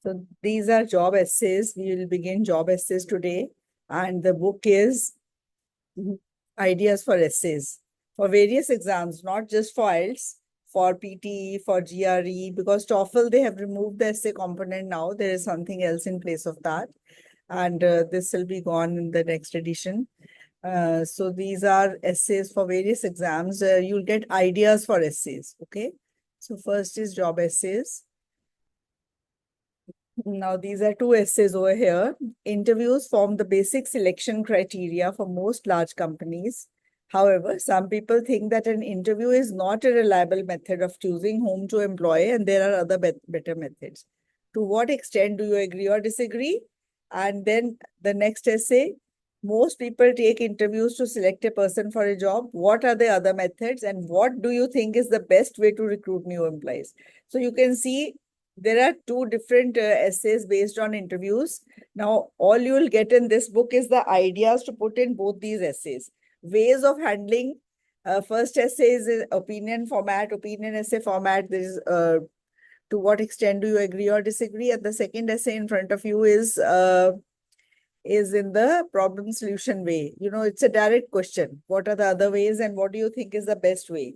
So these are job essays. We will begin job essays today. And the book is Ideas for Essays for various exams, not just for IELTS, for PTE, for GRE, because TOEFL, they have removed the essay component now. There is something else in place of that. And this will be gone in the next edition. So these are essays for various exams. You'll get ideas for essays. Okay. So first is job essays. Now, these are two essays over here. Interviews form the basic selection criteria for most large companies. However, some people think that an interview is not a reliable method of choosing whom to employ, and there are other better methods. To what extent do you agree or disagree? And then the next essay, most people take interviews to select a person for a job. What are the other methods, and what do you think is the best way to recruit new employees? So you can see there are two different essays based on interviews. Now, all you will get in this book is the ideas to put in both these essays. Ways of handling. First essay is opinion format, opinion essay format. There is to what extent do you agree or disagree? And the second essay in front of you is in the problem solution way. You know, it's a direct question. What are the other ways, and what do you think is the best way?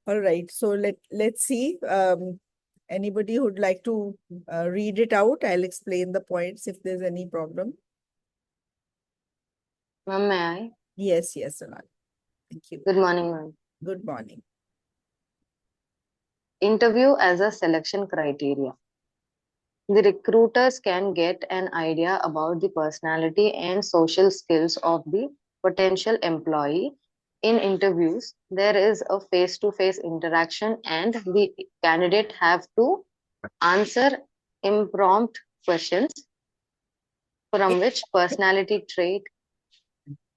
All right. So let's see. Anybody who'd like to read it out? I'll explain the points if there's any problem. Ma'am, may I? Yes, Sonal. Thank you. Good morning, ma'am. Good morning. Interview as a selection criteria. The recruiters can get an idea about the personality and social skills of the potential employee. In interviews, there is a face-to-face interaction and the candidate have to answer impromptu questions from which personality trait.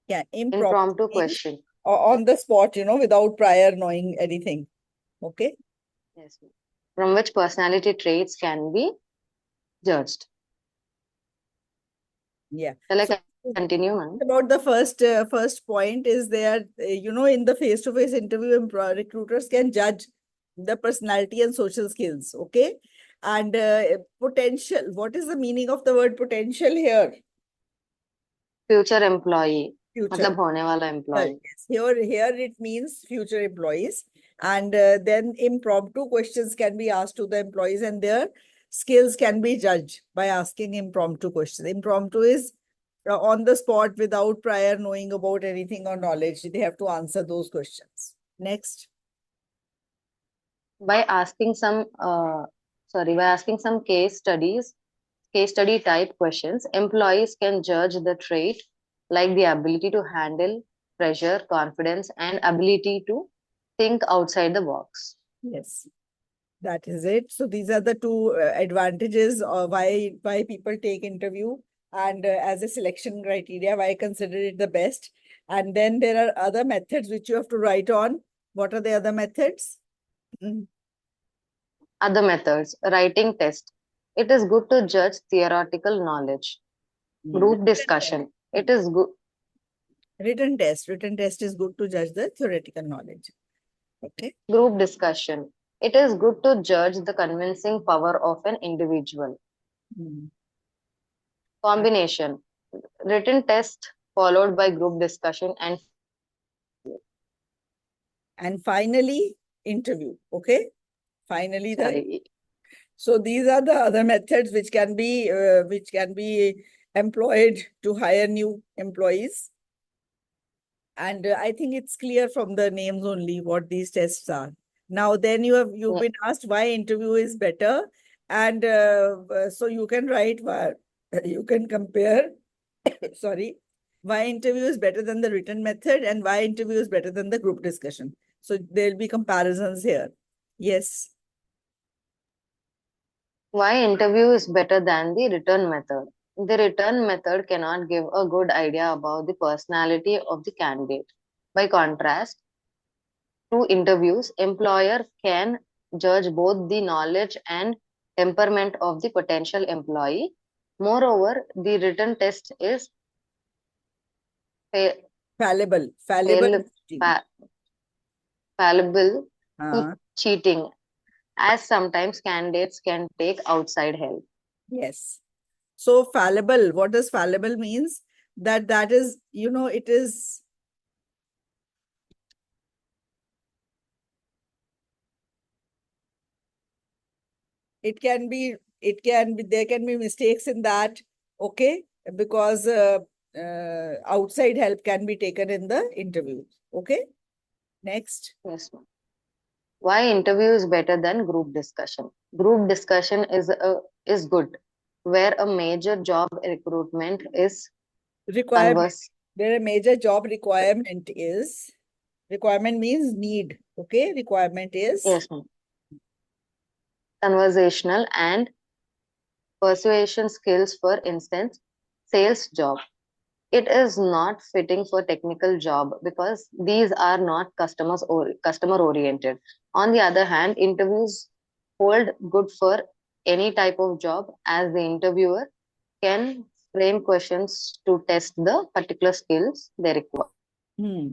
Yeah, Impromptu question. on the spot, without prior knowing anything. Okay. Yes. From which personality traits can be judged. Yeah. Shall I continue, ma'am? About the first point is there, in the face-to-face interview, recruiters can judge the personality and social skills. Okay. And potential. What is the meaning of the word potential here? Future employee. Future. मतलब होने वाला employee. Yes. Here it means future employees. And then impromptu questions can be asked to the employees, and their skills can be judged by asking impromptu questions. Impromptu is on the spot without prior knowing about anything or knowledge. They have to answer those questions. Next. By asking some case study type questions, employees can judge the trait like the ability to handle pressure, confidence, and ability to think outside the box. Yes, that is it. So these are the two advantages of why people take interview, and as a selection criteria, why I consider it the best. And then there are other methods which you have to write on. What are the other methods? Other methods, writing test. It is good to judge theoretical knowledge. Group discussion. It is good. Written test. Written test is good to judge the theoretical knowledge. Okay. Group discussion. It is good to judge the convincing power of an individual. Combination. Written test followed by group discussion and finally interview. Okay. Finally so these are the other methods which can be employed to hire new employees. And I think it's clear from the names only what these tests are. Now, then you've been asked why interview is better. And so you can write, you can compare, sorry, why interview is better than the written method and why interview is better than the group discussion. So there'll be comparisons here. Yes. Why interview is better than the written method? The written method cannot give a good idea about the personality of the candidate. By contrast, through interviews, employer can judge both the knowledge and temperament of the potential employee. Moreover, the written test is fallible to cheating. as sometimes candidates can take outside help. Yes. So fallible, what does fallible means? That is, it is, there can be mistakes in that, okay? Because outside help can be taken in the interview, okay? Next. Yes, ma'am. Why interview is better than group discussion? Group discussion is good, where a major job recruitment is Requirement. converse. There a major job requirement means need, okay? Requirement is Yes, ma'am. Conversational and persuasion skills, for instance, sales job. It is not fitting for technical job because these are not customer oriented. On the other hand, interviews hold good for any type of job, as the interviewer can frame questions to test the particular skills they require. hmm.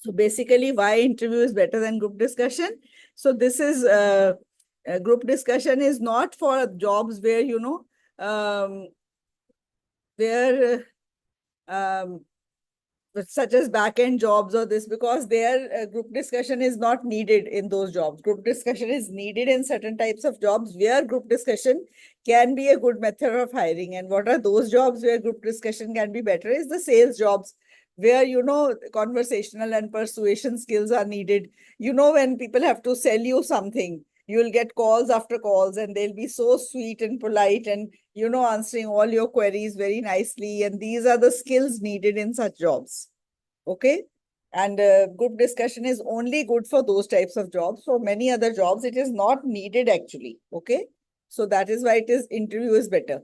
So basically, why interview is better than group discussion? So this is group discussion is not for jobs where where such as back-end jobs or this, because their group discussion is not needed in those jobs. Group discussion is needed in certain types of jobs where group discussion can be a good method of hiring. And what are those jobs where group discussion can be better is the sales jobs, where conversational and persuasion skills are needed. When people have to sell you something, you will get calls after calls, and they'll be so sweet and polite, and answering all your queries very nicely. And these are the skills needed in such jobs. Okay. And group discussion is only good for those types of jobs. For many other jobs, it is not needed actually. Okay. So that is why interview is better.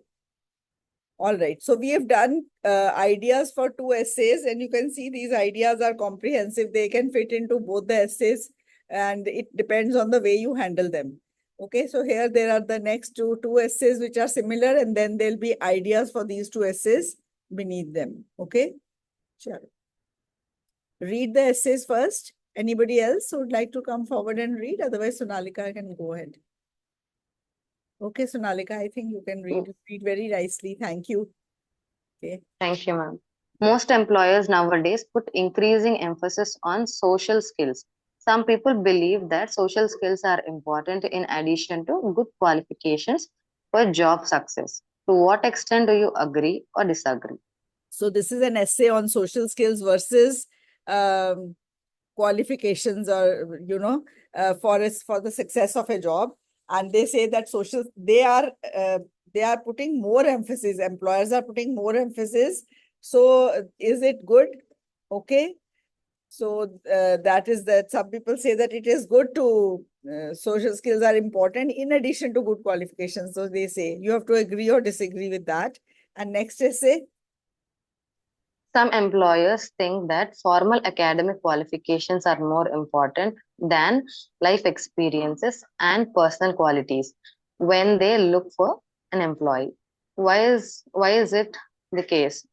All right. So we have done ideas for 2 essays, and you can see these ideas are comprehensive. They can fit into both the essays, and it depends on the way you handle them. Okay. So here there are the next two essays which are similar, and then there'll be ideas for these 2 essays beneath them. Okay. Sure. Read the essays first. Anybody else who would like to come forward and read? Otherwise, Sonalika can go ahead. Okay, Sonalika, I think you can read. Read very nicely. Thank you. Okay. Thank you, ma'am. Most employers nowadays put increasing emphasis on social skills. Some people believe that social skills are important in addition to good qualifications for job success. To what extent do you agree or disagree? So this is an essay on social skills versus um, qualifications, or for the success of a job. And they say that they are putting more emphasis. Employers are putting more emphasis. So is it good? Okay. So that is that some people say that it is good to social skills are important in addition to good qualifications. So they say you have to agree or disagree with that. And next essay. Some employers think that formal academic qualifications are more important than life experiences and personal qualities when they look for an employee. Why is it the case?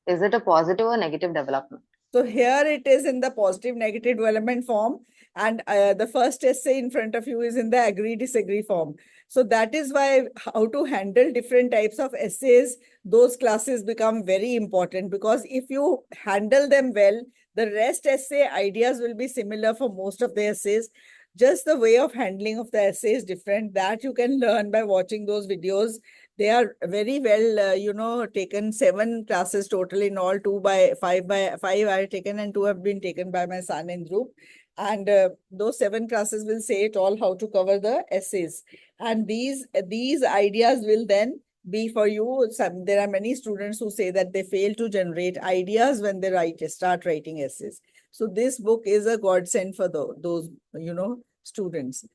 Is it a positive or negative development? So here it is in the positive negative development form, and the first essay in front of you is in the agree disagree form. So that is why how to handle different types of essays, those classes become very important, because if you handle them well, the rest essay ideas will be similar for most of the essays. Just the way of handling of the essay is different. That you can learn by watching those videos. They are very well, taken 7 classes total in all, 2 by 5 are taken, and 2 have been taken by my son in group. And those 7 classes will say it all, how to cover the essays. And these ideas will then be for you. There are many students who say that they fail to generate ideas when they start writing essays. So this book is a godsend for those, students.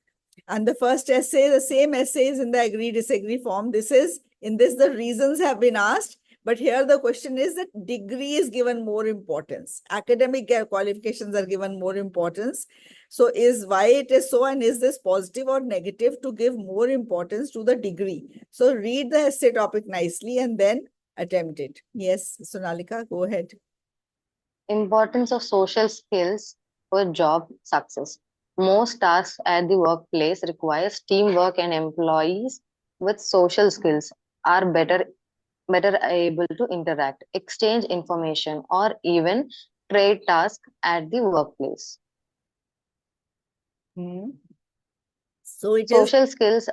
And the first essay, the same essay is in the agree disagree form. The reasons have been asked, but here the question is that degree is given more importance. Academic qualifications are given more importance. So is why it is so, and is this positive or negative to give more importance to the degree? So read the essay topic nicely and then attempt it. Yes, Sonalika, go ahead. Importance of social skills for job success. Most tasks at the workplace requires teamwork, and employees with social skills are better able to interact, exchange information, or even trade tasks at the workplace. Hmm. So it is. Social skills,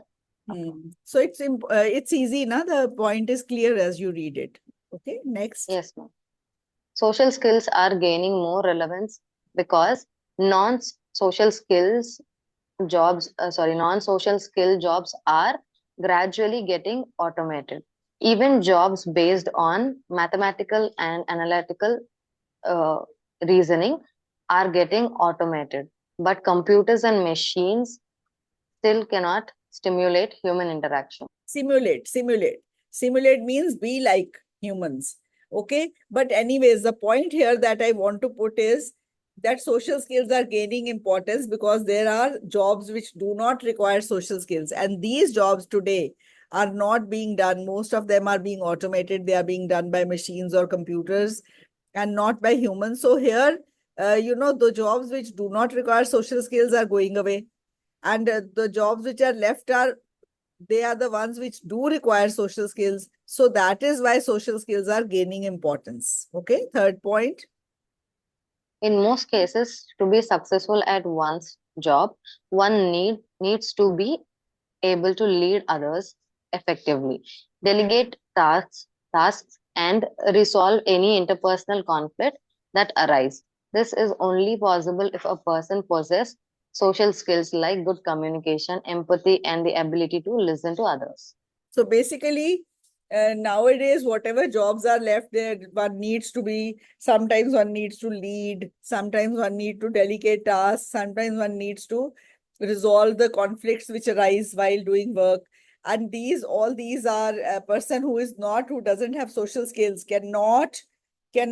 So it's easy, na? The point is clear as you read it. Okay, next. yes, ma'am. Social skills are gaining more relevance because non-social skills non-social skill jobs are gradually getting automated. Even jobs based on mathematical and analytical uh, reasoning are getting automated, but computers and machines still cannot stimulate human interaction. Simulate means be like humans. Okay, but anyways, the point here that I want to put is that social skills are gaining importance because there are jobs which do not require social skills, and these jobs today are not being done. Most of them are being automated. They are being done by machines or computers and not by humans. So here, the jobs which do not require social skills are going away, and the jobs which are left are, they are the ones which do require social skills. So that is why social skills are gaining importance. Okay, third point. In most cases, to be successful at one's job, one needs to be able to lead others effectively, delegate tasks, and resolve any interpersonal conflict that arise. This is only possible if a person possesses social skills like good communication, empathy, and the ability to listen to others. So basically, nowadays, whatever jobs are left there, one needs to be, sometimes one needs to lead, sometimes one needs to delegate tasks, sometimes one needs to resolve the conflicts which arise while doing work. And all these are a person who is not, who doesn't have social skills, cannot be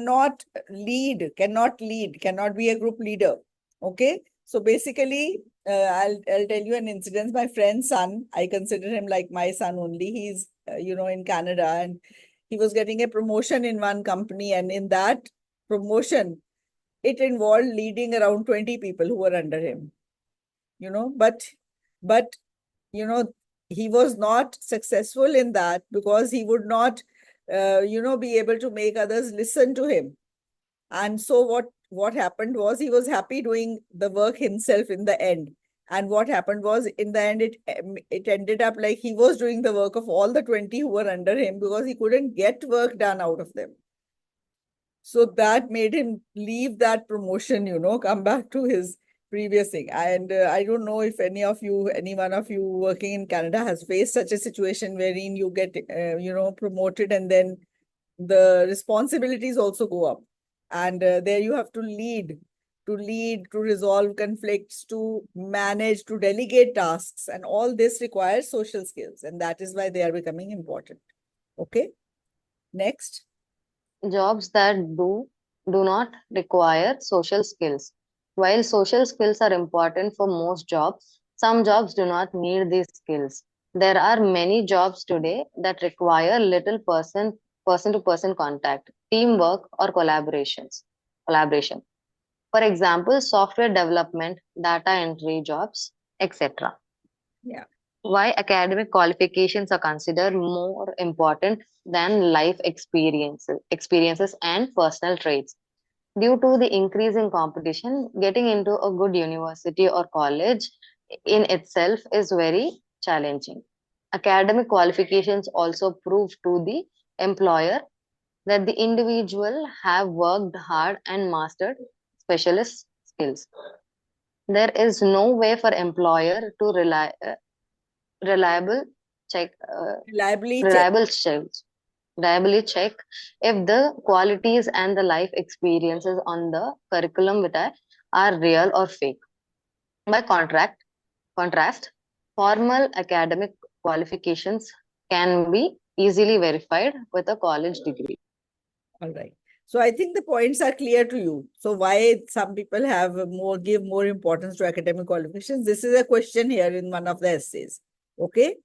a group leader. Okay. So basically, I'll tell you an incident. My friend's son, I consider him like my son only. He's in Canada, and he was getting a promotion in one company, and in that promotion, it involved leading around 20 people who were under him. But you know he was not successful in that because he would not be able to make others listen to him. And so what happened was he was happy doing the work himself in the end. And what happened was in the end it ended up like he was doing the work of all the 20 who were under him because he couldn't get work done out of them. So that made him leave that promotion, come back to his previous thing. And I don't know if any one of you working in Canada has faced such a situation wherein you get, promoted, and then the responsibilities also go up. And there you have to lead, to resolve conflicts, to manage, to delegate tasks. And all this requires social skills. And that is why they are becoming important. Okay, next. Jobs that do not require social skills. While social skills are important for most jobs, some jobs do not need these skills. There are many jobs today that require little person to person contact, teamwork, or collaboration. For example, software development, data entry jobs, etc. Yeah. Why academic qualifications are considered more important than life experiences and personal traits. Due to the increasing competition, getting into a good university or college in itself is very challenging. Academic qualifications also prove to the employer that the individual have worked hard and mastered specialist skills. There is no way for employer to reliable check Reliably check. reliable checks reliably check if the qualities and the life experiences on the curriculum vitae are real or fake. By contrast, formal academic qualifications can be easily verified with a college degree. All right. So I think the points are clear to you. So why some people give more importance to academic qualifications? This is a question here in one of the essays. Okay.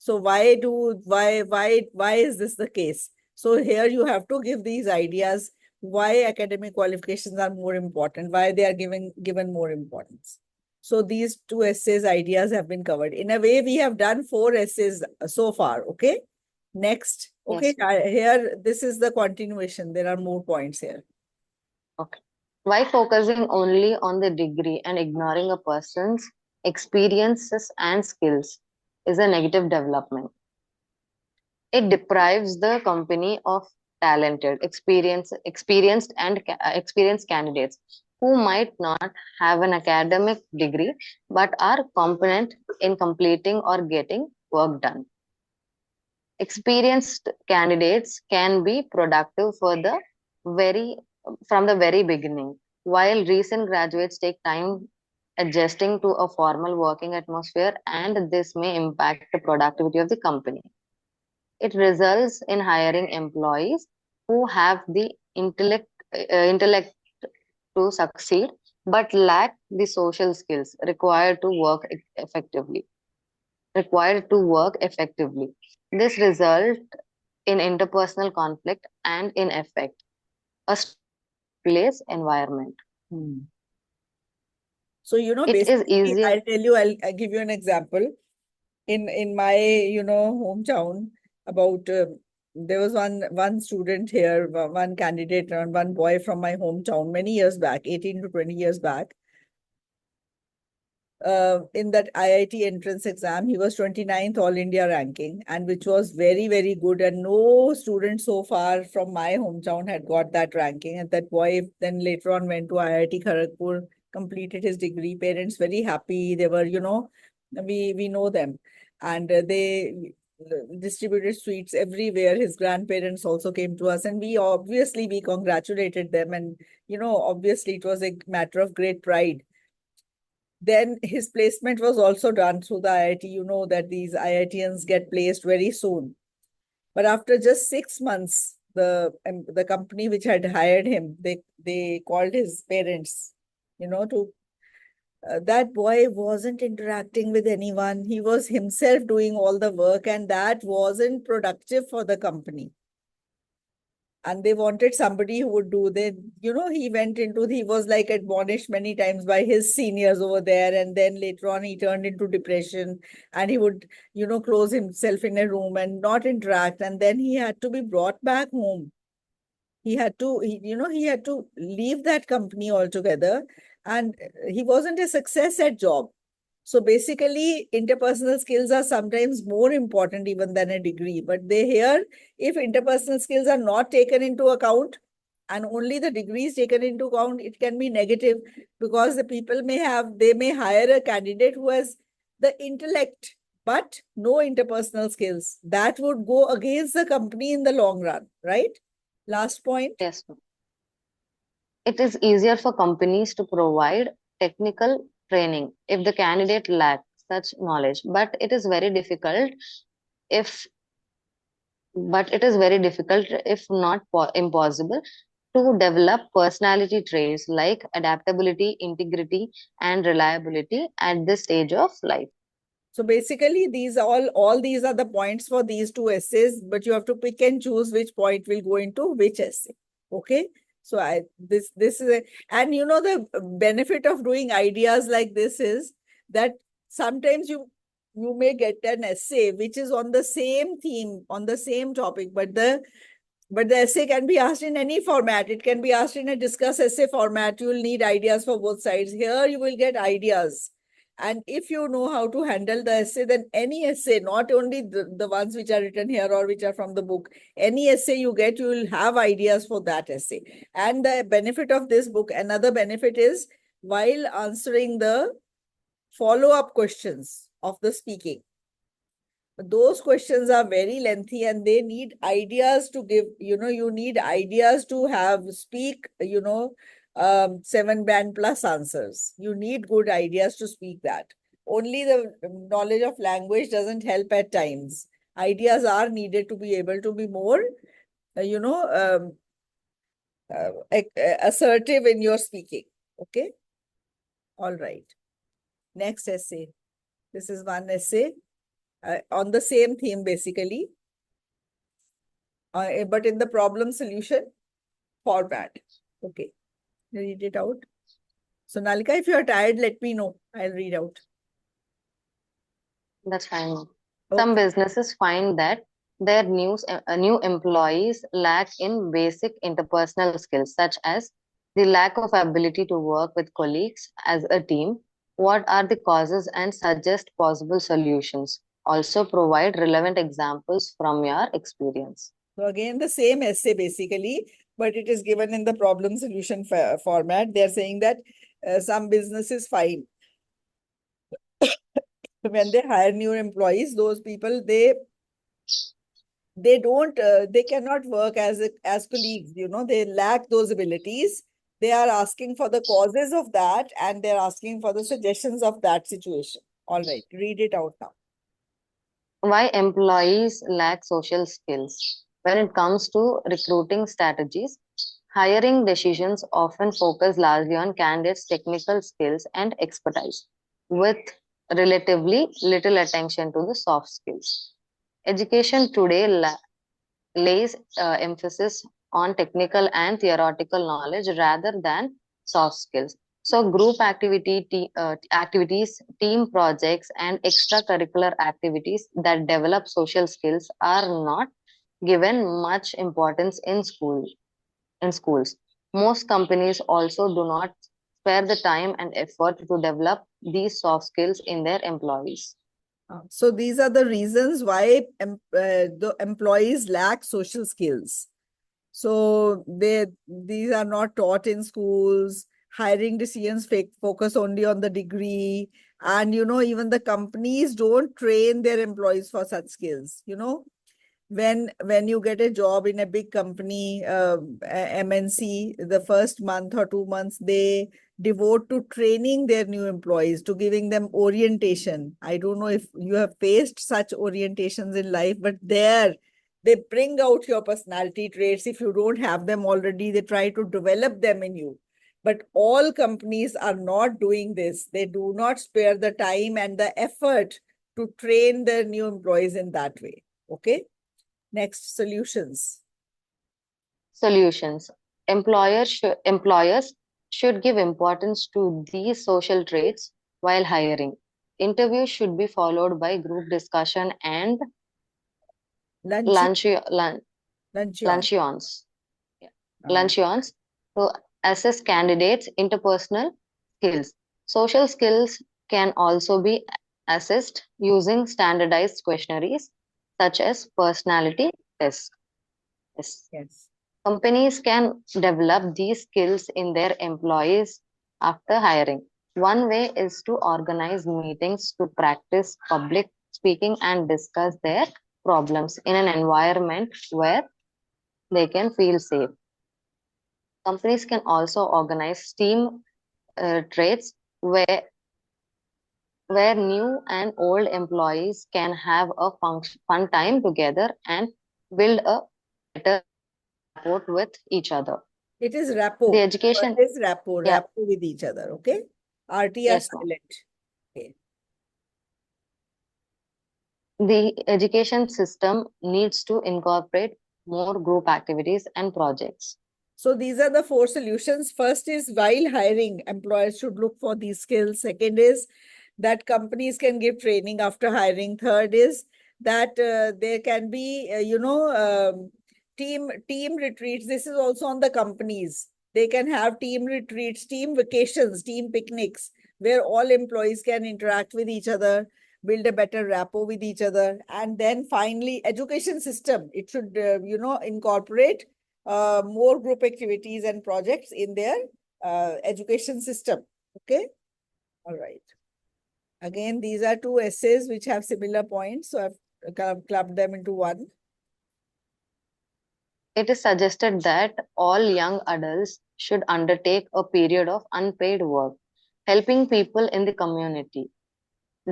So why is this the case? So here you have to give these ideas why academic qualifications are more important, why they are given more importance. So these two essays ideas have been covered. In a way, we have done 4 essays so far. Okay. Next. Okay. Yes. Here, this is the continuation. There are more points here. Okay. Why focusing only on the degree and ignoring a person's experiences and skills is a negative development. It deprives the company of experienced candidates who might not have an academic degree but are competent in completing or getting work done. Experienced candidates can be productive very from the very beginning, while recent graduates take time adjusting to a formal working atmosphere, and this may impact the productivity of the company. It results in hiring employees who have the intellect to succeed but lack the social skills required to work effectively. This result in interpersonal conflict and in effect a stressful workplace environment. Hmm. So, It is basically, easier. I'll give you an example. In my, hometown, about there was one student here, one candidate, and one boy from my hometown many years back, 18 to 20 years back. In that IIT entrance exam, he was 29th All India ranking, and which was very, very good. And no student so far from my hometown had got that ranking. And that boy then later on went to IIT Kharagpur, completed his degree. Parents very happy. They were, we know them. And they distributed sweets everywhere. His grandparents also came to us, and we congratulated them. And, obviously it was a matter of great pride. Then his placement was also done through the IIT. You know that these IITians get placed very soon. But after just 6 months, the company which had hired him, they called his parents, to that boy wasn't interacting with anyone. He was himself doing all the work, and that wasn't productive for the company. And they wanted somebody who would do that. He was like admonished many times by his seniors over there. And then later on, he turned into depression, and he would, close himself in a room and not interact. And then he had to be brought back home. He had to leave that company altogether. And he wasn't a success at job. So basically, interpersonal skills are sometimes more important even than a degree. But if interpersonal skills are not taken into account and only the degree is taken into account, it can be negative, because they may hire a candidate who has the intellect but no interpersonal skills. That would go against the company in the long run, right? Last point. Yes, ma'am. It is easier for companies to provide technical training if the candidate lacks such knowledge, if but it is very difficult, if not impossible, to develop personality traits like adaptability, integrity, and reliability at this stage of life. So basically, all these are the points for these two essays, but you have to pick and choose which point will go into which essay. Okay. So this is and the benefit of doing ideas like this is that sometimes you may get an essay which is on the same theme, on the same topic, but the essay can be asked in any format. It can be asked in a discuss essay format. You will need ideas for both sides. Here you will get ideas. And if you know how to handle the essay, then any essay, not only the ones which are written here or which are from the book, any essay you get, you will have ideas for that essay. And the benefit of this book, another benefit is while answering the follow-up questions of the speaking, those questions are very lengthy and they need ideas to give. You need ideas to have speak, 7 band plus answers. You need good ideas to speak that. Only the knowledge of language doesn't help at times. Ideas are needed to be able to be more, uh, you know, um, assertive in your speaking. Okay. All right. Next essay. This is one essay on the same theme, basically, but in the problem solution format. Okay, read it out. So Nalika, if you are tired, let me know. I'll read out. That's fine. Some Okay. businesses find that their new employees lack in basic interpersonal skills, such as the lack of ability to work with colleagues as a team. What are the causes and suggest possible solutions? Also, provide relevant examples from your experience. So again, the same essay basically, but it is given in the problem solution format. They're saying that some businesses find when they hire new employees, those people they don't they cannot work as colleagues. They lack those abilities. They are asking for the causes of that, and they're asking for the suggestions of that situation. All right, read it out now. Why employees lack social skills? When it comes to recruiting strategies, hiring decisions often focus largely on candidates' technical skills and expertise, with relatively little attention to the soft skills. Education today lays emphasis on technical and theoretical knowledge rather than soft skills. So, group activities, team projects, and extracurricular activities that develop social skills are not given much importance in schools. Most companies also do not spare the time and effort to develop these soft skills in their employees. So these are the reasons why the employees lack social skills. So these are not taught in schools. Hiring decisions focus only on the degree. And even the companies don't train their employees for such skills. When you get a job in a big company, MNC, the first month or 2 months, they devote to training their new employees, to giving them orientation. I don't know if you have faced such orientations in life, but there they bring out your personality traits. If you don't have them already, they try to develop them in you. But all companies are not doing this. They do not spare the time and the effort to train their new employees in that way. Okay. Next, solutions. Solutions. Employers should give importance to these social traits while hiring. Interviews should be followed by group discussion and Lunch, lunch, lun- luncheon. luncheons. Yeah. Uh, Luncheons to assess candidates' interpersonal skills. Social skills can also be assessed using standardized questionnaires such as personality tests. Yes. yes. Companies can develop these skills in their employees after hiring. One way is to organize meetings to practice public speaking and discuss their problems in an environment where they can feel safe. Companies can also organize team traits where new and old employees can have a fun time together and build a better rapport with each other. It is The rapport. What education, is rapport? yeah, Rapport with each other. Okay. RT are yes, ma'am. silent. Okay. The education system needs to incorporate more group activities and projects. So these are the four solutions. First is while hiring, employers should look for these skills. Second is that companies can give training after hiring. Third is that there can be, team retreats. This is also on the companies. They can have team retreats, team vacations, team picnics, where all employees can interact with each other, build a better rapport with each other. And then finally, education system. It should, incorporate more group activities and projects in their education system. Okay. All right. Again, these are two essays which have similar points. So I've kind of clubbed them into one. It is suggested that all young adults should undertake a period of unpaid work, helping people in the community.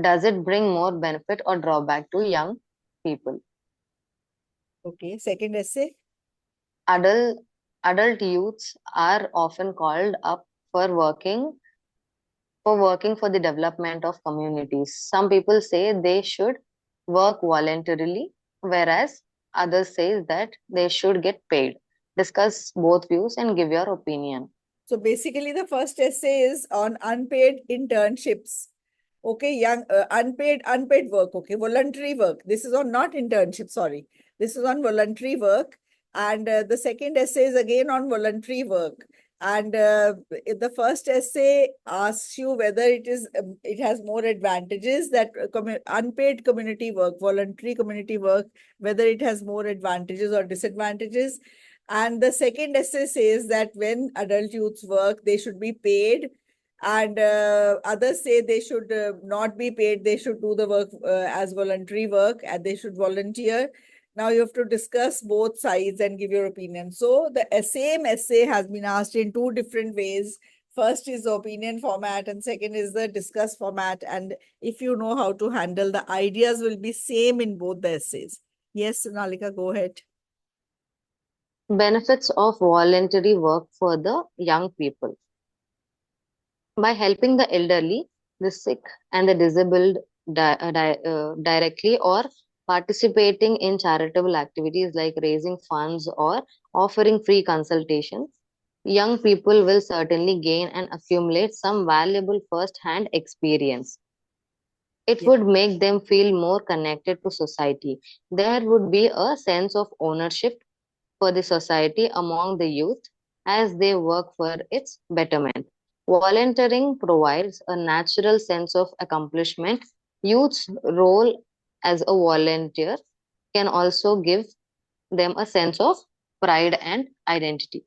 Does it bring more benefit or drawback to young people? Okay. Second essay. Adult, adult youths are often called up for working for the development of communities. Some people say they should work voluntarily, whereas others say that they should get paid. Discuss both views and give your opinion. So basically, the first essay is on unpaid internships. Okay, unpaid work. Okay, voluntary work. This is on not internship. Sorry, this is on voluntary work, and the second essay is again on voluntary work. And the first essay asks you whether it has more advantages that unpaid community work, voluntary community work, whether it has more advantages or disadvantages. And the second essay says that when adult youths work, they should be paid, and others say they should not be paid. They should do the work as voluntary work, and they should volunteer. Now you have to discuss both sides and give your opinion. So the same essay has been asked in two different ways. First is the opinion format, and second is the discuss format. And if you know how to handle, the ideas will be same in both the essays. Yes, Nalika, go ahead. Benefits of voluntary work for the young people. By helping the elderly, the sick, and the disabled directly, or participating in charitable activities like raising funds or offering free consultations, young people will certainly gain and accumulate some valuable first hand experience. It Yeah. would make them feel more connected to society. There would be a sense of ownership for the society among the youth as they work for its betterment. Volunteering provides a natural sense of accomplishment. Youth's role as a volunteer can also give them a sense of pride and identity.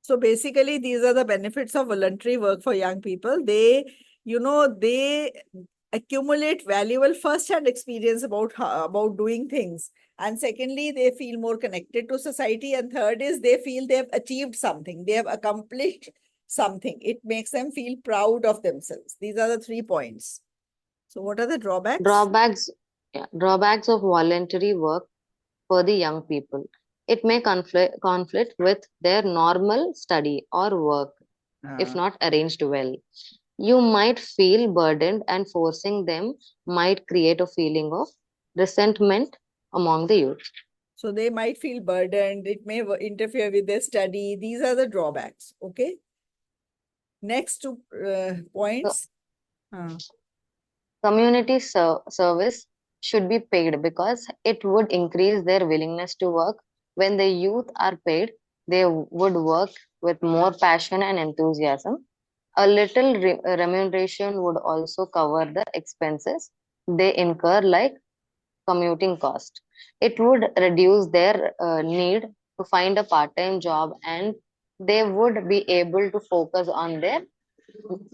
So basically, these are the benefits of voluntary work for young people. They accumulate valuable first-hand experience about doing things. And secondly, they feel more connected to society. And third is they feel they have achieved something. They have accomplished something. It makes them feel proud of themselves. These are the 3 points. So what are the drawbacks? Drawbacks of voluntary work for the young people. It may conflict with their normal study or work if Uh, not arranged well. You might feel burdened, and forcing them might create a feeling of resentment among the youth. so they might feel burdened. It may interfere with their study. These are the drawbacks. Okay. Next two So, points. Uh, community service should be paid because it would increase their willingness to work. When the youth are paid, they would work with more passion and enthusiasm. A little remuneration would also cover the expenses they incur, like commuting cost. It would reduce their need to find a part time job, and they would be able to focus on their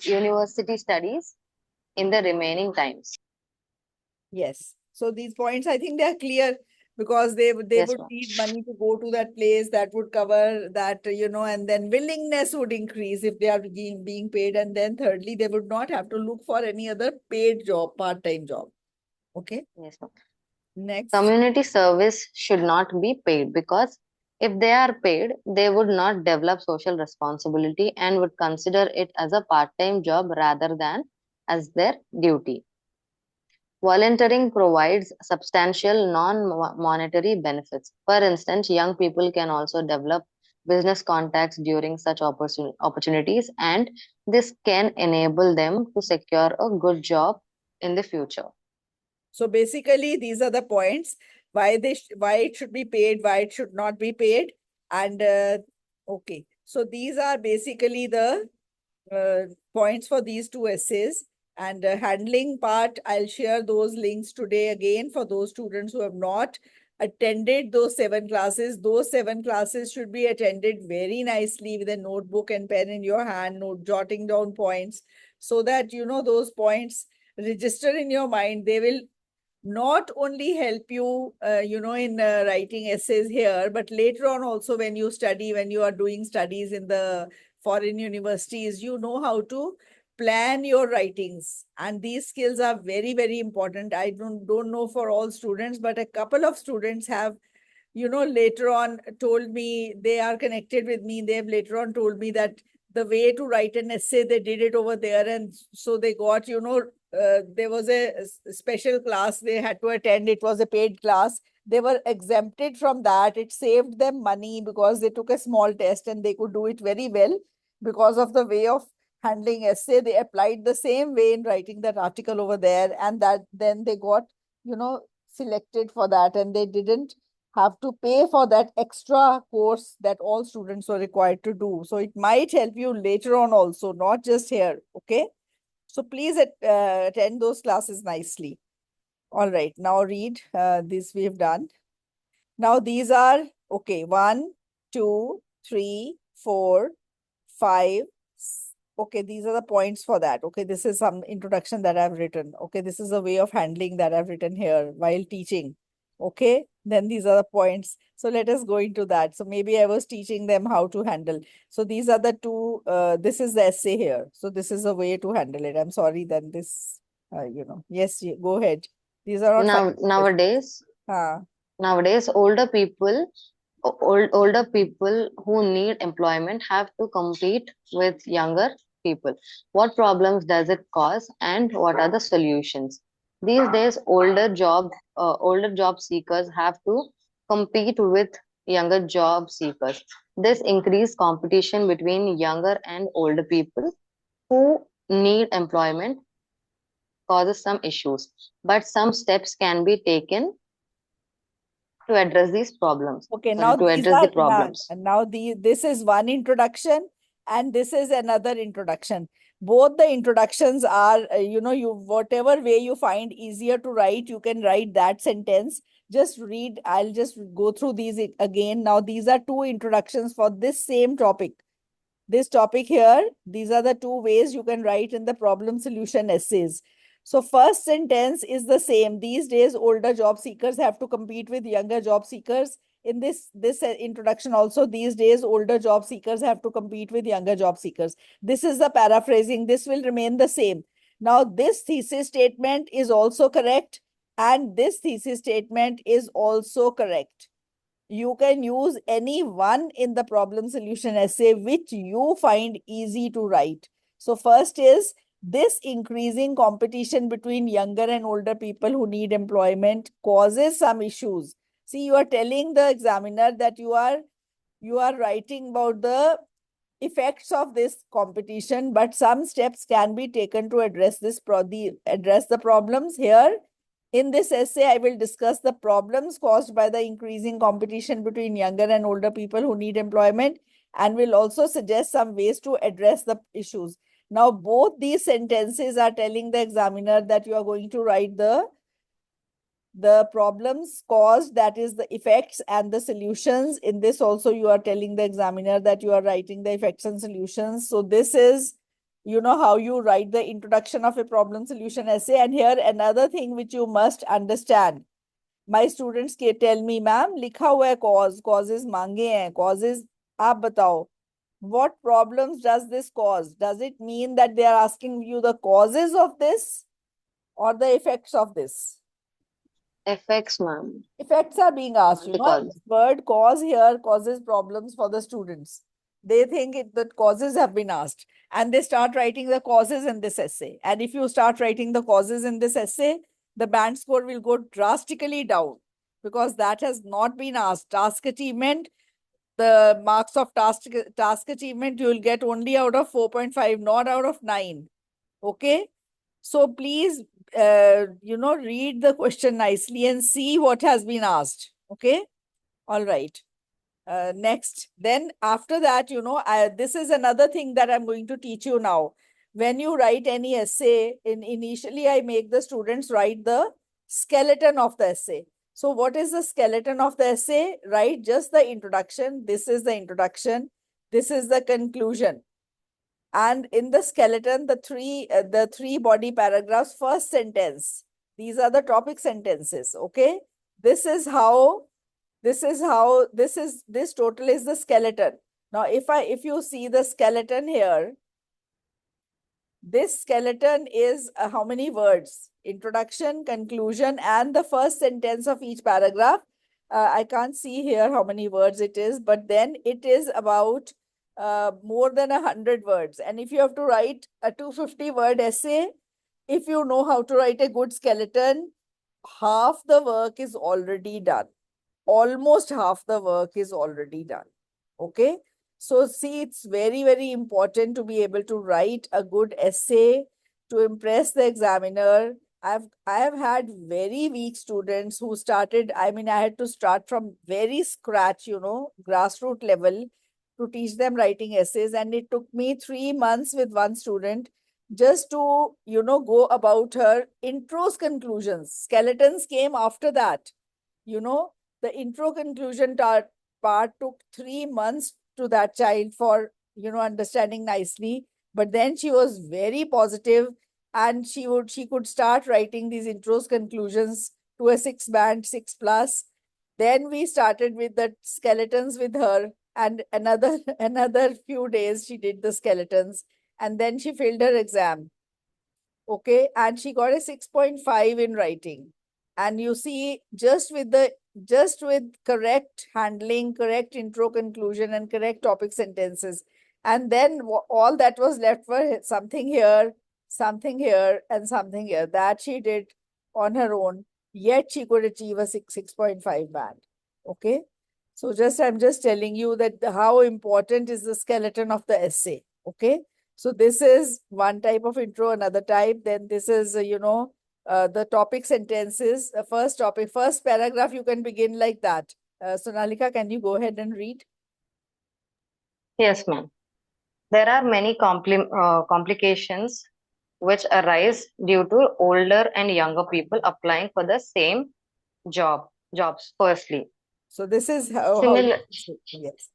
university studies in the remaining times. yes. So these points, I think they are clear because they Yes, would ma'am. need money to go to that place that would cover that, and then willingness would increase if they are being paid. And then thirdly, they would not have to look for any other paid job, part-time job. Okay. Yes, ma'am. Next. Community service should not be paid because if they are paid, they would not develop social responsibility and would consider it as a part time job rather than as their duty. Volunteering provides substantial non-monetary benefits. For instance, young people can also develop business contacts during such opportunities, and this can enable them to secure a good job in the future. So basically, these are the points why it should be paid, why it should not be paid, and okay. So these are basically the points for these two essays. And handling part, I'll share those links today again for those students who have not attended those 7 classes. Those 7 classes should be attended very nicely with a notebook and pen in your hand, jotting down points so that those points register in your mind. They will not only help you, in writing essays here, but later on also when you study, when you are doing studies in the foreign universities, you know how to plan your writings. And these skills are very, very important. I don't know for all students, but a couple of students have, later on told me they are connected with me. They have later on told me that the way to write an essay, they did it over there. And so they got, there was a special class they had to attend. It was a paid class. They were exempted from that. It saved them money because they took a small test and they could do it very well because of the way of handling essay. They applied the same way in writing that article over there, and that then they got, selected for that, and they didn't have to pay for that extra course that all students were required to do. So it might help you later on also, not just here. Okay. So please attend those classes nicely. All right. Now read this we have done. Now these are, okay, 1, 2, 3, 4, 5. Okay, these are the points for that. Okay, this is some introduction that I've written. Okay, this is a way of handling that I've written here while teaching. Okay, then these are the points. So let us go into that. So maybe I was teaching them how to handle. So these are the two, this is the essay here. So this is a way to handle it. I'm sorry, then this, yes, go ahead. These are not Now, five. nowadays, older people who need employment have to compete with younger people. What problems does it cause, and what are the solutions? These days, older job seekers have to compete with younger job seekers. This increased competition between younger and older people who need employment causes some issues, but some steps can be taken to address these problems. Okay, Sorry, now to these address the are problems. now this is one introduction and this is another introduction. Both the introductions are, you whatever way you find easier to write, you can write that sentence. Just read, I'll just go through these again. Now, these are two introductions for this same topic. This topic here, these are the two ways you can write in the problem solution essays. So first sentence is the same. These days, older job seekers have to compete with younger job seekers. In this introduction also, these days, older job seekers have to compete with younger job seekers. This is the paraphrasing. This will remain the same. Now, this thesis statement is also correct, and this thesis statement is also correct. You can use any one in the problem solution essay which you find easy to write. So first is, this increasing competition between younger and older people who need employment causes some issues. See, you are telling the examiner that you are writing about the effects of this competition, but some steps can be taken to address address the problems here. In this essay, I will discuss the problems caused by the increasing competition between younger and older people who need employment, and will also suggest some ways to address the issues. Now, both these sentences are telling the examiner that you are going to write the problems caused, that is the effects, and the solutions. In this also, you are telling the examiner that you are writing the effects and solutions. So this is, how you write the introduction of a problem solution essay. And here another thing which you must understand. My students tell me, ma'am, लिखा हुआ है causes मांगे हैं, causes आप बताओ. What problems does this cause? Does it mean that they are asking you the causes of this or the effects of this? Effects, ma'am. Effects are being asked. Not the cause. This word cause here causes problems for the students. They think that causes have been asked, and they start writing the causes in this essay. And if you start writing the causes in this essay, the band score will go drastically down because that has not been asked. Task achievement, the marks of task achievement you will get only out of 4.5, not out of 9. Okay. So please, read the question nicely and see what has been asked. Okay. All right. Next, then after that, this is another thing that I'm going to teach you now. When you write any essay, initially I make the students write the skeleton of the essay. So what is the skeleton of the essay? Write just the introduction. This is the introduction. This is the conclusion. And in the skeleton, the three body paragraphs, first sentence. These are the topic sentences. Okay. This total is the skeleton. Now, if you see the skeleton here, this skeleton is how many words? Introduction, conclusion, and the first sentence of each paragraph. I can't see here how many words it is, but then it is about more than 100 words. And if you have to write a 250-word essay, if you know how to write a good skeleton, half the work is already done. Almost half the work is already done. Okay. So see, it's very, very important to be able to write a good essay to impress the examiner. I have had very weak students who started, I mean, I had to start from very scratch, grassroots level to teach them writing essays. And it took me 3 months with one student just to, go about her intros, conclusions. Skeletons came after that. You know, the intro conclusion part took 3 months to that child for, understanding nicely. But then she was very positive, and she could start writing these intros conclusions to a 6 band, 6 plus. Then we started with the skeletons with her, and another another few days she did the skeletons, and then she failed her exam. Okay, and she got a 6.5 in writing. And you see, just with correct handling, correct intro conclusion, and correct topic sentences, and then all that was left for something here, and something here, that she did on her own, yet she could achieve a 6.5 band. Okay, so I'm just telling you that how important is the skeleton of the essay. Okay, so this is one type of intro, another type. Then this is, the topic sentences. The first topic, first paragraph, you can begin like that. Sonalika, can you go ahead and read? Yes, ma'am. There are many complications which arise due to older and younger people applying for the same jobs. Firstly, So this is how you similar, say, yes.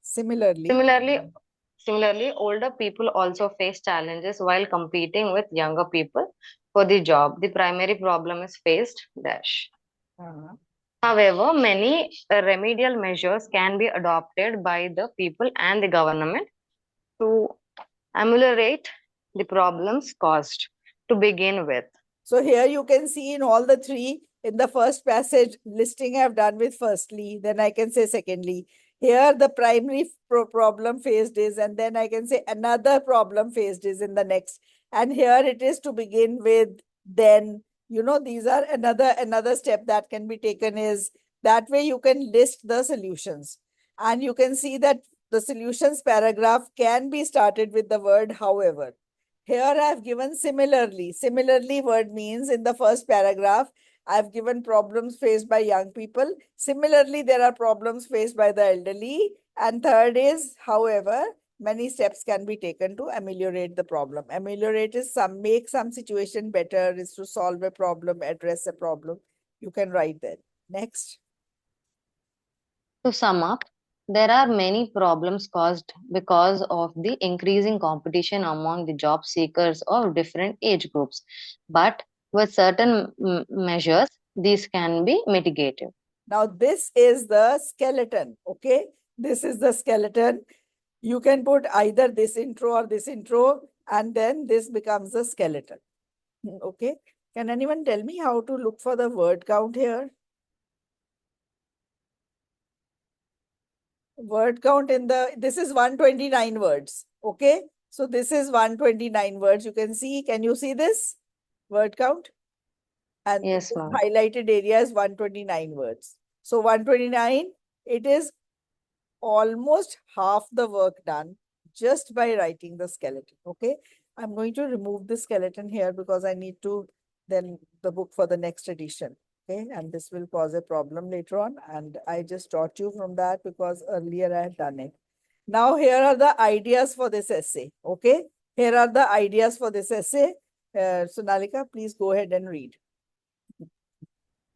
Similarly, similarly, similarly, older people also face challenges while competing with younger people for the job. The primary problem is faced dash. uh, However, many remedial measures can be adopted by the people and the government to ameliorate the problems caused to begin with. so here you can see in all the three, in the first passage listing I've done with firstly, then I can say secondly. Here the primary problem faced is, and then I can say another problem faced is in the next. And here it is to begin with, then, these are another step that can be taken is that way you can list the solutions. And you can see that the solutions paragraph can be started with the word however. Here I've given similarly. Similarly word means in the first paragraph, I've given problems faced by young people. Similarly, there are problems faced by the elderly. And third is, however, many steps can be taken to ameliorate the problem. Ameliorate is make some situation better, is to solve a problem, address a problem. You can write that. Next. To sum up, there are many problems caused because of the increasing competition among the job seekers of different age groups. But with certain measures, these can be mitigated. Now, this is the skeleton. Okay. This is the skeleton. You can put either this intro or this intro, and then this becomes the skeleton. Okay. Can anyone tell me how to look for the word count here? Word count this is 129 words. Okay. So this is 129 words. You can see, can you see this word count? And Yes, this ma'am. highlighted area is 129 words. So 129, it is almost half the work done just by writing the skeleton. Okay. I'm going to remove the skeleton here because I need to then the book for the next edition. Okay. And this will cause a problem later on. And I just taught you from that because earlier I had done it. Now here are the ideas for this essay. Okay. Here are the ideas for this essay. Sonalika, please go ahead and read.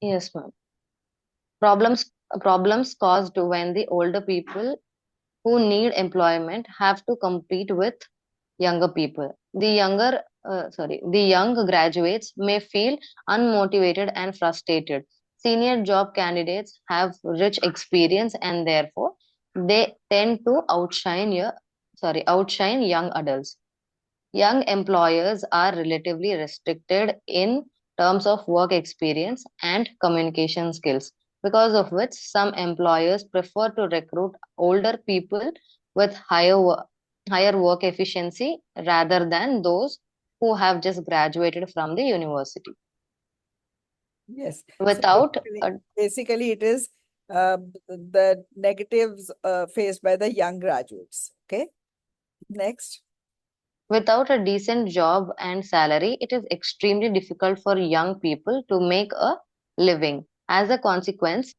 Yes, ma'am. Problems caused when the older people who need employment have to compete with younger people. The young graduates may feel unmotivated and frustrated. Senior job candidates have rich experience and therefore they tend to outshine young adults. Young employers are relatively restricted in terms of work experience and communication skills, because of which some employers prefer to recruit older people with higher work efficiency rather than those who have just graduated from the university. Yes. So Without basically it is the negatives faced by the young graduates. Okay. Next. Without a decent job and salary, it is extremely difficult for young people to make a living, as a consequence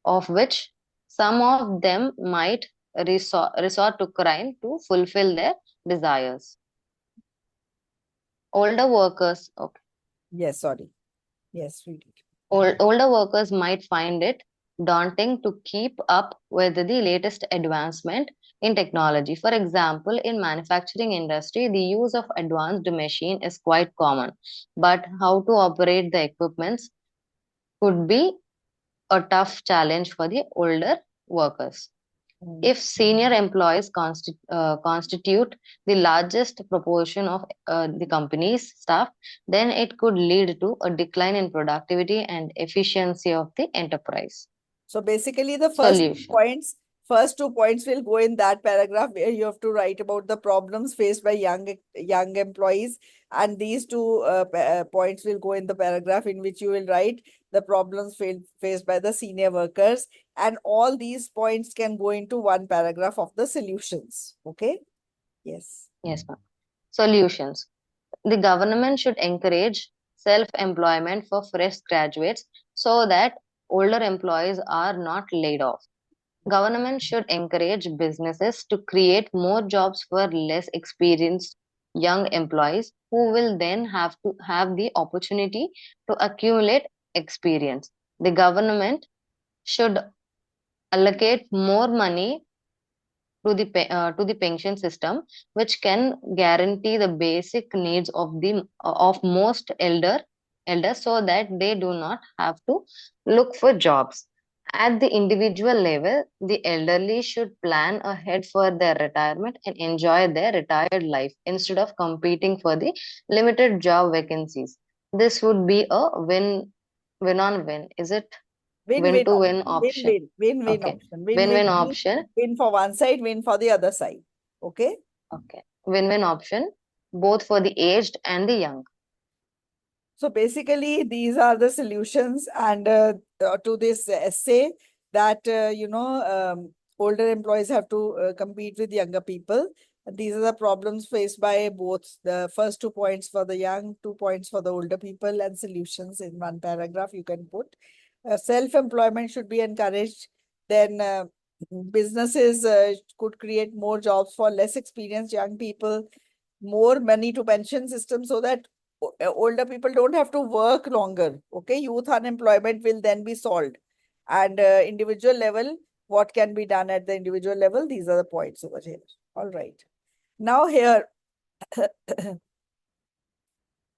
of which some of them might resort to crime to fulfill their desires. Older workers, okay, Yes, sorry. Yes, read it. older workers might find it daunting to keep up with the latest advancement in technology. For example, in manufacturing industry, the use of advanced machine is quite common, but how to operate the equipments could be a tough challenge for the older workers. Mm. If senior employees constitute the largest proportion of the company's staff, then it could lead to a decline in productivity and efficiency of the enterprise. So basically, the Solution. first 2 points will go in that paragraph where you have to write about the problems faced by young employees, and these two points will go in the paragraph in which you will write the problems faced by the senior workers, and all these points can go into one paragraph of the solutions. Okay. Yes. Yes, ma'am. Solutions. The government should encourage self-employment for fresh graduates so that older employees are not laid off. Government should encourage businesses to create more jobs for less experienced young employees who will then have to have the opportunity to accumulate experience. The government should allocate more money to the pension system, which can guarantee the basic needs of the of most elders, so that they do not have to look for jobs. At the individual level, the elderly should plan ahead for their retirement and enjoy their retired life instead of competing for the limited job vacancies. This would be a win on win. Is it win Win-win to win option. option? Win-win. Win-win Okay, option. win Win-win win means option. win for one side, win for the other side. Okay. Okay. Win-win option, both for the aged and the young. So basically, these are the solutions and to this essay that older employees have to compete with younger people. These are the problems faced by both the first 2 points for the young, 2 points for the older people, and solutions in one paragraph you can put. Self-employment should be encouraged. Then businesses could create more jobs for less experienced young people, more money to pension system so that older people don't have to work longer. Okay, youth unemployment will then be solved. And individual level, what can be done at the individual level? These are the points over here. All right. Now here,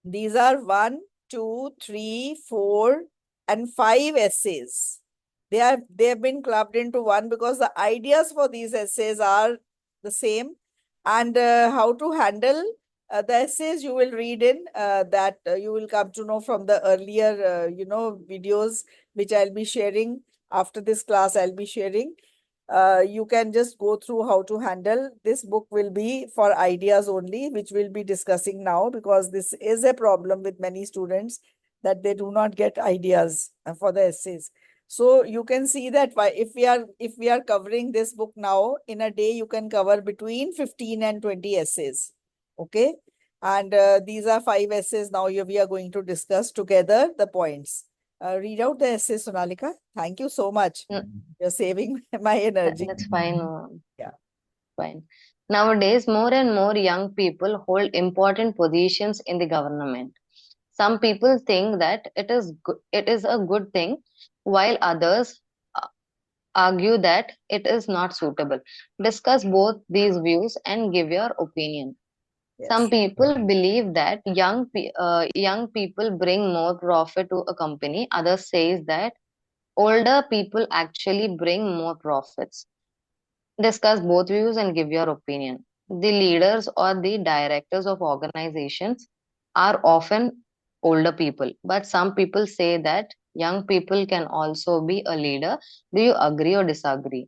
these are 1, 2, 3, 4, and 5 essays. They have been clubbed into one because the ideas for these essays are the same, and how to handle the essays you will read in that you will come to know from the earlier videos which I'll be sharing after this class. I'll be sharing. You can just go through how to handle. This book will be for ideas only, which we'll be discussing now, because this is a problem with many students that they do not get ideas for the essays. So you can see that if we are covering this book now in a day, you can cover between 15 and 20 essays. Okay. And these are 5 essays now we are going to discuss together the points. Read out the essay, Sonalika. Thank you so much. Mm, You're saving my energy. That's fine. Yeah. Fine. Nowadays, more and more young people hold important positions in the government. Some people think that it is a good thing, while others uh, argue that it is not suitable. Discuss both these views and give your opinion. Some Yes. people believe that young people bring more profit to a company. Others says that older people actually bring more profits. Discuss both views and give your opinion. The leaders or the directors of organizations are often older people, but some people say that young people can also be a leader. Do you agree or disagree?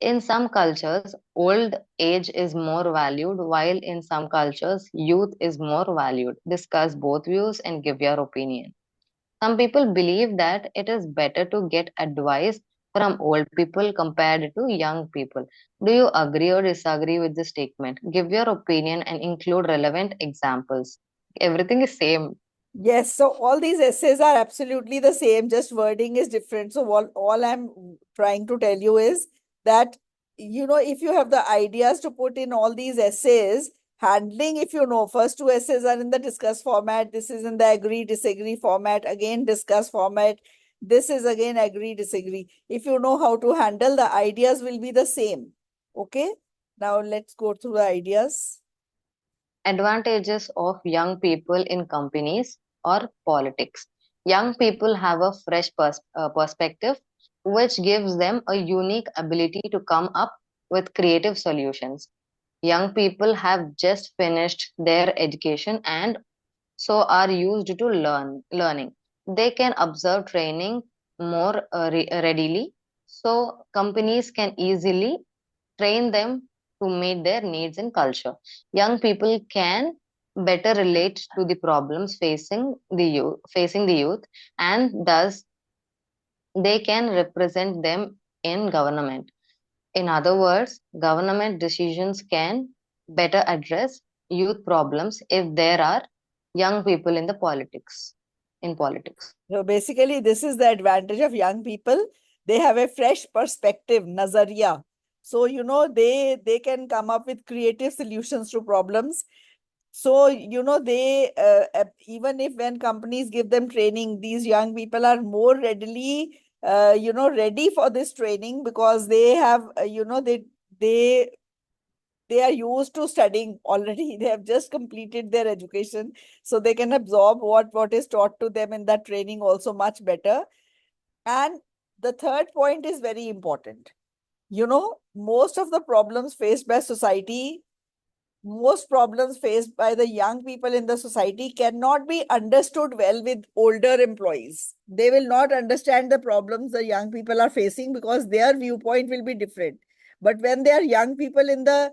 In some cultures, old age is more valued, while in some cultures, youth is more valued. Discuss both views and give your opinion. Some people believe that it is better to get advice from old people compared to young people. Do you agree or disagree with this statement? Give your opinion and include relevant examples. Everything is same. Yes, so all these essays are absolutely the same, just wording is different. So all I'm trying to tell you is that, if you have the ideas to put in all these essays, handling, if you know, first two essays are in the discuss format, this is in the agree, disagree format, again discuss format, this is again agree, disagree. If you know how to handle, the ideas will be the same. Okay, now let's go through the ideas. Advantages of young people in companies or politics. Young people have a fresh perspective, which gives them a unique ability to come up with creative solutions. Young people have just finished their education and so are used to learning. They can observe training more readily, so companies can easily train them to meet their needs and culture. Young people can better relate to the problems facing the youth, and thus they can represent them in government. In other words, government decisions can better address youth problems if there are young people in politics. So basically, this is the advantage of young people. They have a fresh perspective, nazariya. So, they can come up with creative solutions to problems. So, they, even if when companies give them training, these young people are more readily, ready for this training because they have, they they are used to studying already. They have just completed their education, so they can absorb what is taught to them in that training also much better. And the third point is very important. Most of the problems faced by society, most problems faced by the young people in the society cannot be understood well with older employees. They will not understand the problems the young people are facing because their viewpoint will be different. But when they are young people in the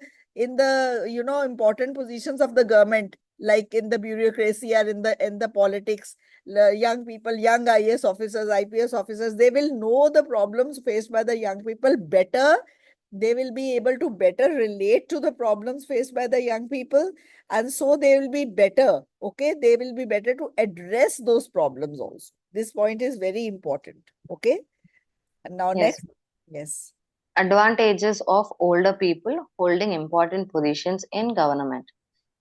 important positions of the government, like in the bureaucracy or in the politics, young people, young IAS officers, IPS officers, they will know the problems faced by the young people better. They will be able to better relate to the problems faced by the young people, and so they will be better. Okay, they will be better to address those problems also. This point is very important. Okay, and now Yes. next. Yes. Advantages of older people holding important positions in government.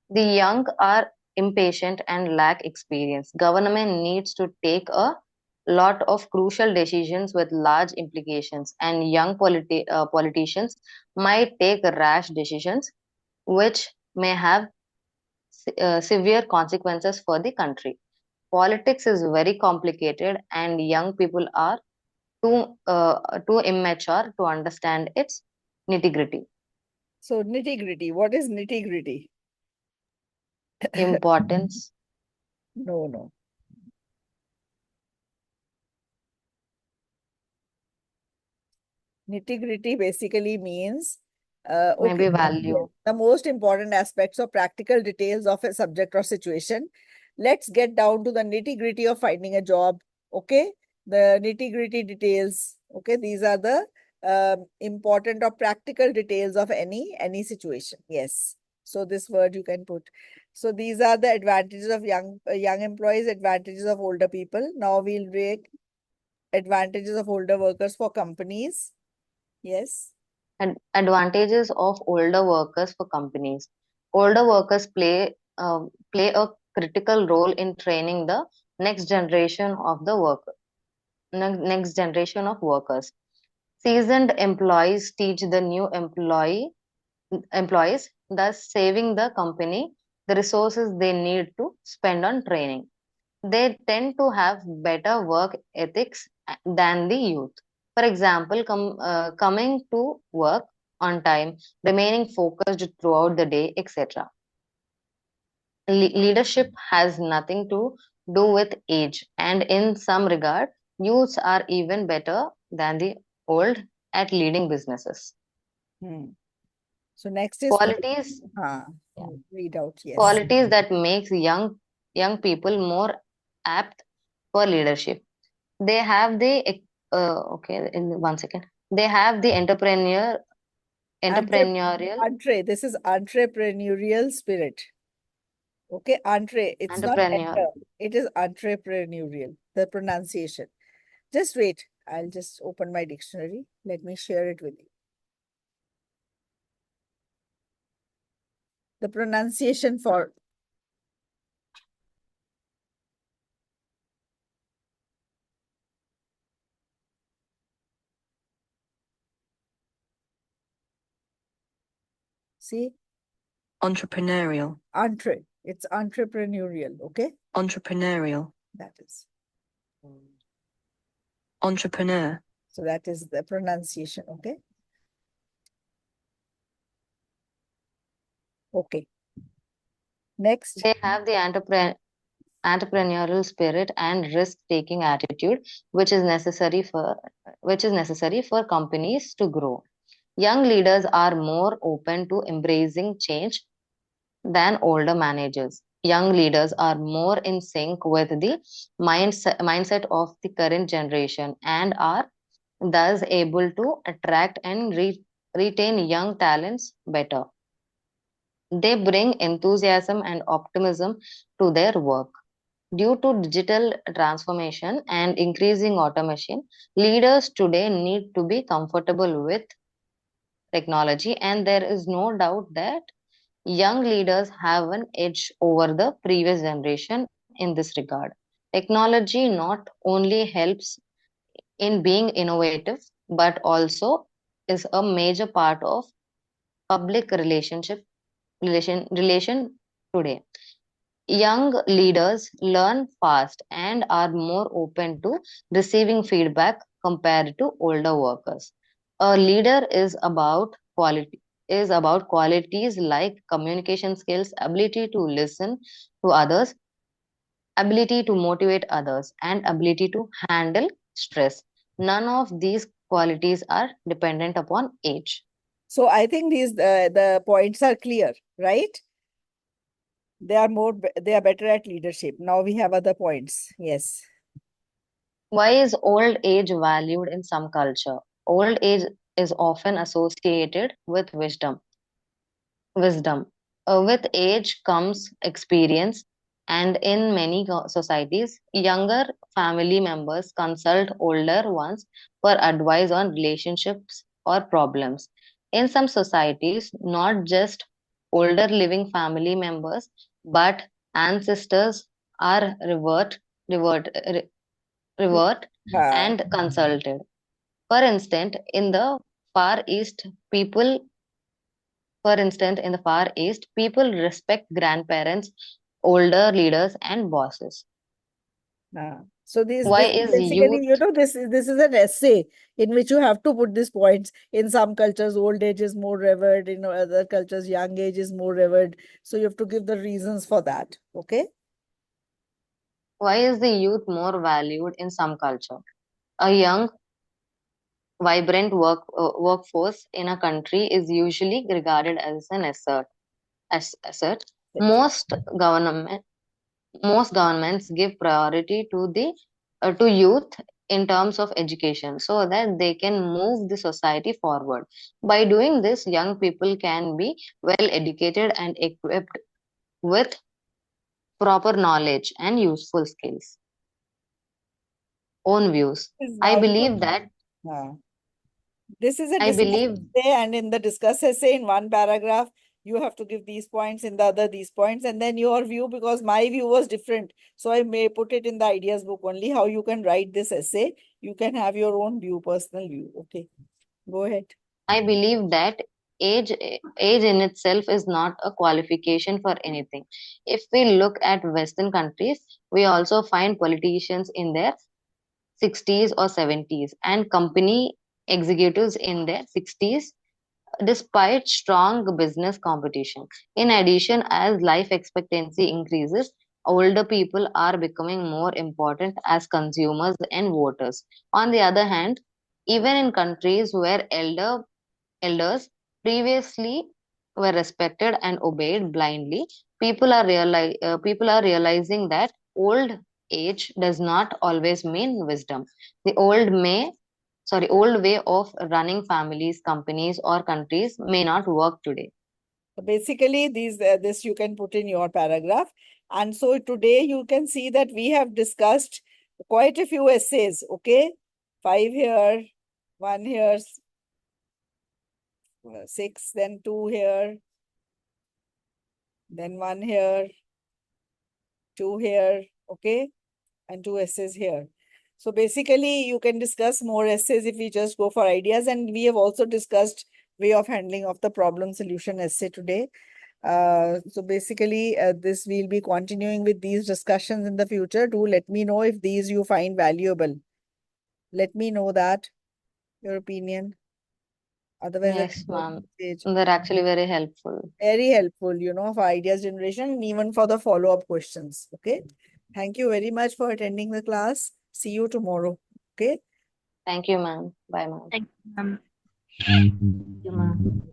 The young are impatient and lack experience. Government needs to take a lot of crucial decisions with large implications, and young politicians might take rash decisions which may have severe consequences for the country. Politics is very complicated, and young people are too immature to understand its nitty gritty. So nitty gritty, what is nitty gritty? Importance. No, no. Nitty-gritty basically means, okay, Maybe yes, value. the most important aspects or practical details of a subject or situation. Let's get down to the nitty-gritty of finding a job. Okay, the nitty-gritty details. Okay, these are the important or practical details of any situation. Yes. So this word you can put. So these are the advantages of young employees, advantages of older people. Now we'll break advantages of older workers for companies. Yes. And advantages of older workers for companies. Older workers play a critical role in training the next generation of the worker, next generation of workers. Seasoned employees teach the new employees, thus saving the company the resources they need to spend on training. They tend to have better work ethics than the youth. For example, coming to work on time, remaining focused throughout the day, etc. Leadership has nothing to do with age, and in some regard, youths are even better than the old at leading businesses. Hmm. So next is Qualities, ah, yeah, read out. Yes. qualities that makes young people more apt for leadership. They have the okay, in 1 second. They have the Entre, entrepreneurial This is entrepreneurial spirit. Okay, it's not entrepreneur. enter. It is entrepreneurial. The pronunciation. Just wait. I'll just open my dictionary. Let me share it with you. The pronunciation for see Entrepreneurial. It's entrepreneurial. Okay, Entrepreneurial. that is. Entrepreneur. So that is the pronunciation. Okay. Okay. Next. They have the entrepreneurial spirit and risk-taking attitude, which is necessary for companies to grow. Young leaders are more open to embracing change than older managers. Young leaders are more in sync with the mindset of the current generation and are thus able to attract and retain young talents better. They bring enthusiasm and optimism to their work. Due to digital transformation and increasing automation, leaders today need to be comfortable with technology, and there is no doubt that young leaders have an edge over the previous generation in this regard. Technology not only helps in being innovative, but also is a major part of public relation today. Young leaders learn fast and are more open to receiving feedback compared to older workers. A leader is about qualities like communication skills, ability to listen to others, ability to motivate others, and ability to handle stress. None of these qualities are dependent upon age. So I think the points are clear, right? They are better at leadership. Now we have other points. Yes. Why is old age valued in some culture? Old age is often associated with wisdom. With age comes experience, and in many societies, younger family members consult older ones for advice on relationships or problems. In some societies, not just older living family members, but ancestors are revert, revert Uh, and consulted. For instance, far east, people in the Far East, people respect grandparents, older leaders, and bosses. so Why this is is basically, youth? this is an essay in which you have to put these points. In some cultures, old age is more revered. In other cultures, young age is more revered. So you have to give the reasons for that. Okay. Why is the youth more valued in some culture? A young, vibrant workforce in a country is usually regarded as an asset. Yes. Most government most governments give priority to youth in terms of education so that they can move the society forward. By doing this, young people can be well educated and equipped with proper knowledge and useful skills. Own views. i Now, believe that this is a I discuss believe essay, and in the discuss essay, in one paragraph, you have to give these points, in the other these points, and then your view, because my view was different. So I may put it in the ideas book only, how you can write this essay. You can have your own view, personal view. Okay, go ahead. I believe that age in itself is not a qualification for anything. If we look at Western countries, we also find politicians in their 60s or 70s and company executives in their 60s despite strong business competition. In addition, as life expectancy increases, older people are becoming more important as consumers and voters. On the other hand, even in countries where elders previously were respected and obeyed blindly, people are realizing that old age does not always mean wisdom. The old way of running families, companies, or countries may not work today. So basically, this you can put in your paragraph. And so today you can see that we have discussed quite a few essays, okay? 5 here, 1 here, 6, then 2 here, then 1 here, 2 here, okay? And 2 essays here. So basically, you can discuss more essays if we just go for ideas. And we have also discussed way of handling of the problem solution essay today. So basically, this we'll be continuing with these discussions in the future. Do let me know if these you find valuable. Let me know that, your opinion. Otherwise, I Yes, can go to ma'am. the stage. They're actually very helpful. Very helpful, for ideas generation and even for the follow-up questions. Okay. Thank you very much for attending the class. See you tomorrow. Okay. Thank you, ma'am. Bye, ma'am. Thank you, ma'am. Thank you, ma'am.